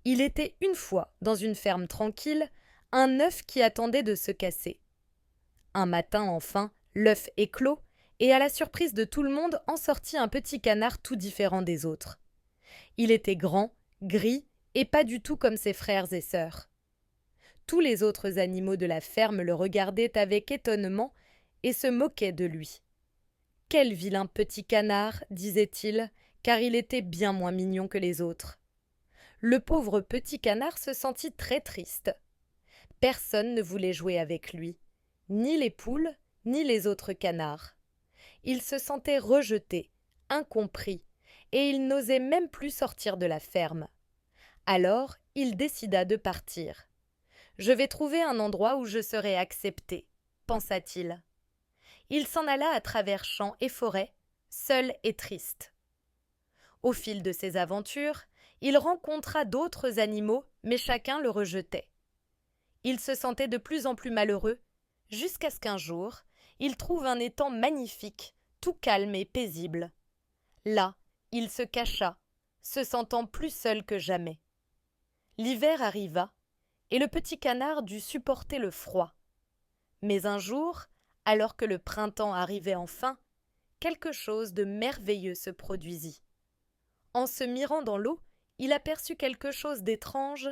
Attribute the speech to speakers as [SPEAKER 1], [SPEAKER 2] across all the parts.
[SPEAKER 1] Il était une fois, dans une ferme tranquille, un œuf qui attendait de se casser. Un matin, enfin, l'œuf éclos, et à la surprise de tout le monde en sortit un petit canard tout différent des autres. Il était grand, gris, et pas du tout comme ses frères et sœurs. Tous les autres animaux de la ferme le regardaient avec étonnement et se moquaient de lui. Quel vilain petit canard, disait-il, car il était bien moins mignon que les autres. Le pauvre petit canard se sentit très triste. Personne ne voulait jouer avec lui, ni les poules, ni les autres canards. Il se sentait rejeté, incompris, et il n'osait même plus sortir de la ferme. Alors, il décida de partir. Je vais trouver un endroit où je serai accepté, pensa-t-il. Il s'en alla à travers champs et forêts, seul et triste. Au fil de ses aventures, il rencontra d'autres animaux, mais chacun le rejetait. Il se sentait de plus en plus malheureux, jusqu'à ce qu'un jour, il trouve un étang magnifique, tout calme et paisible. Là, il se cacha, se sentant plus seul que jamais. L'hiver arriva, et le petit canard dut supporter le froid. Mais un jour, alors que le printemps arrivait enfin, quelque chose de merveilleux se produisit. En se mirant dans l'eau, il aperçut quelque chose d'étrange.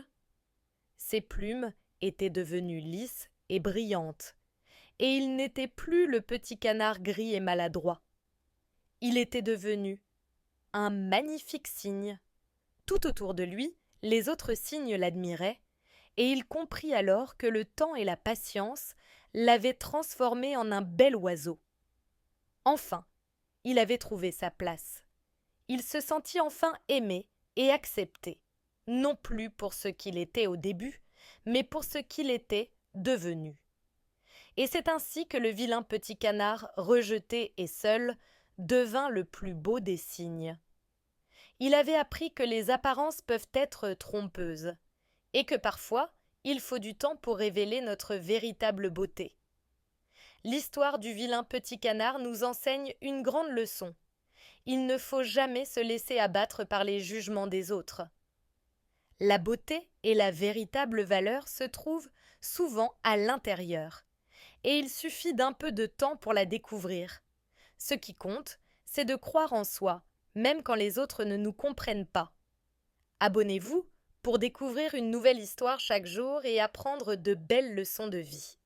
[SPEAKER 1] Ses plumes étaient devenues lisses et brillantes, et il n'était plus le petit canard gris et maladroit. Il était devenu un magnifique cygne. Tout autour de lui, les autres cygnes l'admiraient, et il comprit alors que le temps et la patience l'avaient transformé en un bel oiseau. Enfin, il avait trouvé sa place. Il se sentit enfin aimé et accepté, non plus pour ce qu'il était au début, mais pour ce qu'il était devenu. Et c'est ainsi que le vilain petit canard, rejeté et seul, devint le plus beau des cygnes. Il avait appris que les apparences peuvent être trompeuses, et que parfois il faut du temps pour révéler notre véritable beauté. L'histoire du vilain petit canard nous enseigne une grande leçon. Il ne faut jamais se laisser abattre par les jugements des autres. La beauté et la véritable valeur se trouvent souvent à l'intérieur, et il suffit d'un peu de temps pour la découvrir. Ce qui compte, c'est de croire en soi, même quand les autres ne nous comprennent pas. Abonnez-vous pour découvrir une nouvelle histoire chaque jour et apprendre de belles leçons de vie.